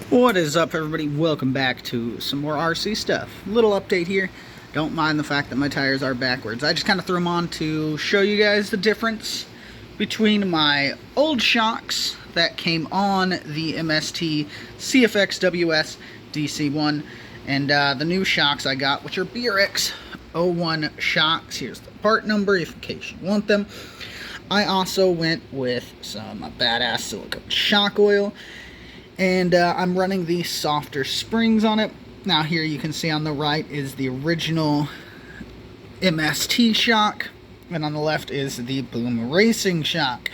What is up, everybody? Welcome back to some more RC stuff. Little update here. Don't mind the fact that my tires are backwards. I just kind of threw them on to show you guys the difference between my old shocks that came on the MST CFX-WS DC1 and the new shocks I got, which are BRX-01 shocks. Here's the part number in case you want them. I also went with some badass silicone shock oil. And I'm running the softer springs on it. Now here you can see on the right is the original MST shock, and on the left is the Boom Racing shock.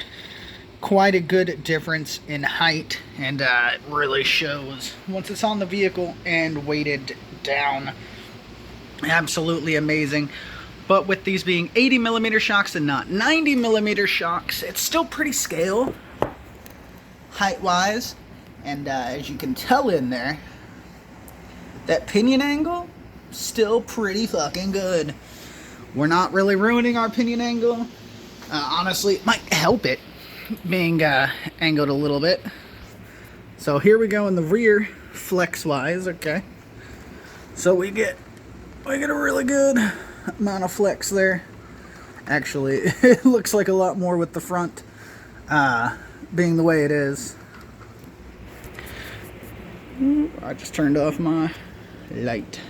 Quite a good difference in height, and it really shows once it's on the vehicle and weighted down. Absolutely amazing. But with these being 80mm shocks and not 90mm shocks, it's still pretty scale height-wise. And as you can tell in there, that pinion angle, still pretty fucking good. We're not really ruining our pinion angle. Honestly, it might help it being angled a little bit. So here we go in the rear, flex-wise, okay. So we get a really good amount of flex there. Actually, it looks like a lot more with the front being the way it is. I just turned off my light.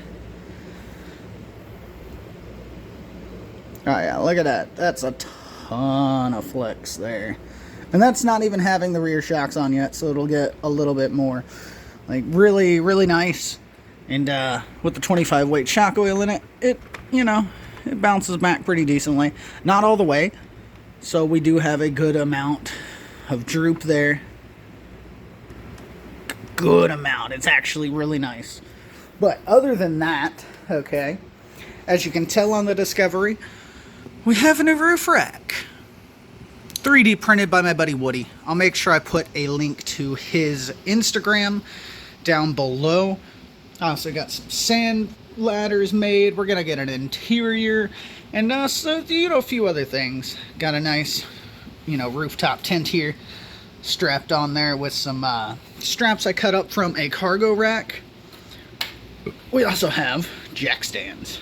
Oh yeah, look at that. That's a ton of flex there. And that's not even having the rear shocks on yet, so it'll get a little bit more. Like, really, really nice. And with the 25 weight shock oil in it, it bounces back pretty decently. Not all the way, so we do have a good amount of droop there. Good amount. It's actually really nice. But other than that, okay, as you can tell on the Discovery, we have a new roof rack. 3D printed by my buddy Woody. I'll make sure I put a link to his Instagram down below. I also got some sand ladders made. We're gonna get an interior and so, a few other things. Got a nice, rooftop tent here strapped on there with some straps I cut up from a cargo rack. We also have jack stands.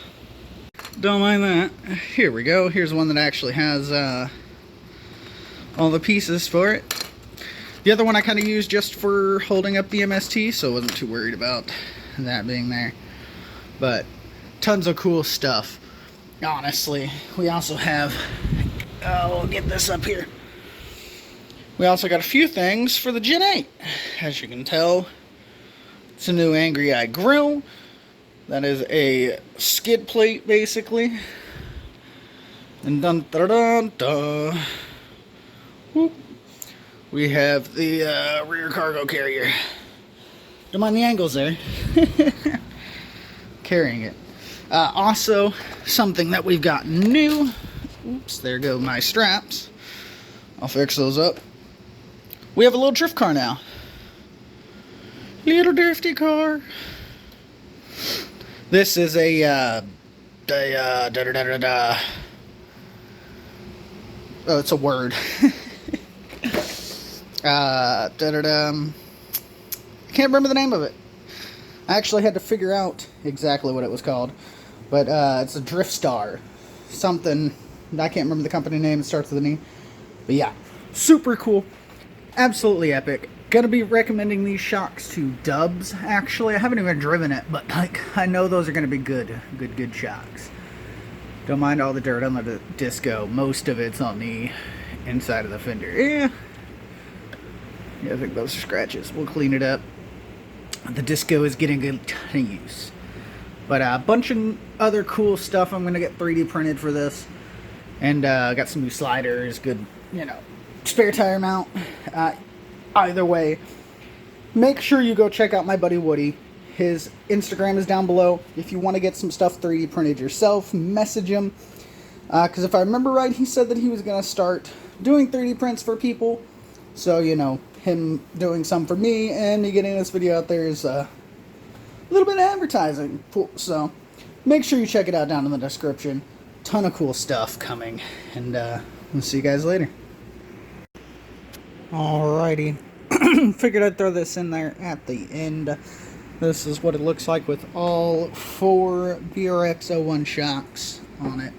Don't mind that. Here we go. Here's one that actually has all the pieces for it. The other one I kind of used just for holding up the MST, so I wasn't too worried about that being there. But tons of cool stuff. Honestly, we also have, we'll get this up here. We also got a few things for the Gen 8. As you can tell, it's a new Angry Eye grill. That is a skid plate, basically. And dun dun dun dun. Whoop. We have the rear cargo carrier. Don't mind the angles there. Carrying it. Also, something that we've got new. Oops, there go my straps. I'll fix those up. We have a little drift car now. Little drifty car. This is oh, it's a word. I can't remember the name of it. I actually had to figure out exactly what it was called. But it's a Drift Star. Something, I can't remember the company name. It starts with an E. But yeah, super cool. Absolutely epic. Gonna be recommending these shocks to Dubs, actually. I haven't even driven it, but I know those are gonna be good shocks. Don't mind all the dirt on the disco. Most of it's on the inside of the fender. Yeah, I think those are scratches. We'll clean it up. The disco is getting a ton of use. But a bunch of other cool stuff. I'm gonna get 3D printed for this. And got some new sliders, good, spare tire mount. Either way, make sure you go check out my buddy Woody. His Instagram is down below. If you want to get some stuff 3D printed yourself, message him. Because if I remember right, he said that he was going to start doing 3D prints for people. So, him doing some for me and me getting this video out there is a little bit of advertising. So, make sure you check it out down in the description. Ton of cool stuff coming. And we'll see you guys later. Alrighty. figured I'd throw this in there at the end. This is what it looks like with all 4 BRX-01 shocks on it.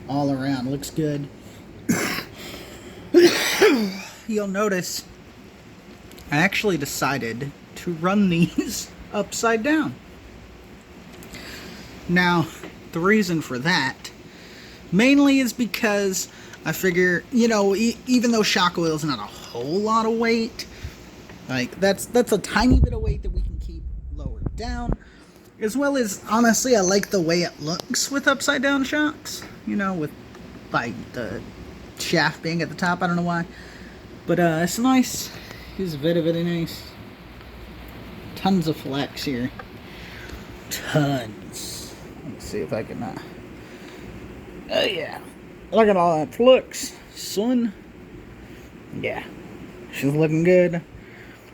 All around. Looks good. You'll notice I actually decided to run these upside down. Now, the reason for that mainly is because I figure, you know, even though shock oil is not a whole lot of weight, like that's a tiny bit of weight that we can keep lowered down. As well as, honestly, I like the way it looks with upside down shocks, you know, with like the shaft being at the top. I don't know why, but it's nice. It's very nice. Tons of flex here. Tons. Let me see if I can. Oh yeah. Look at all that flux, son. Yeah. She's looking good.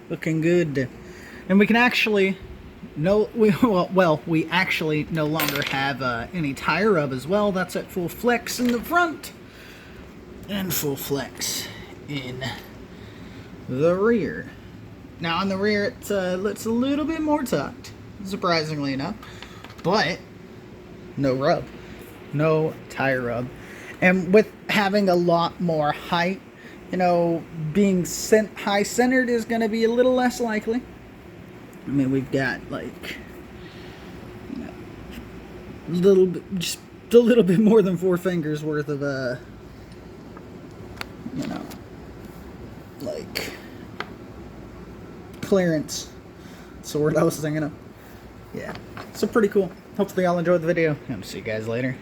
Looking good. And we can actually we actually no longer have any tire rub as well. That's at full flex in the front and full flex in the rear. Now on the rear it's a little bit more tucked, surprisingly enough, but no rub, no tire rub. And with having a lot more height, you know, being high centered is going to be a little less likely. I mean, we've got like, you know, just a little bit more than 4 fingers worth of you know, like clearance. That's the word I was thinking of. Yeah, so pretty cool. Hopefully y'all enjoyed the video, and see you guys later.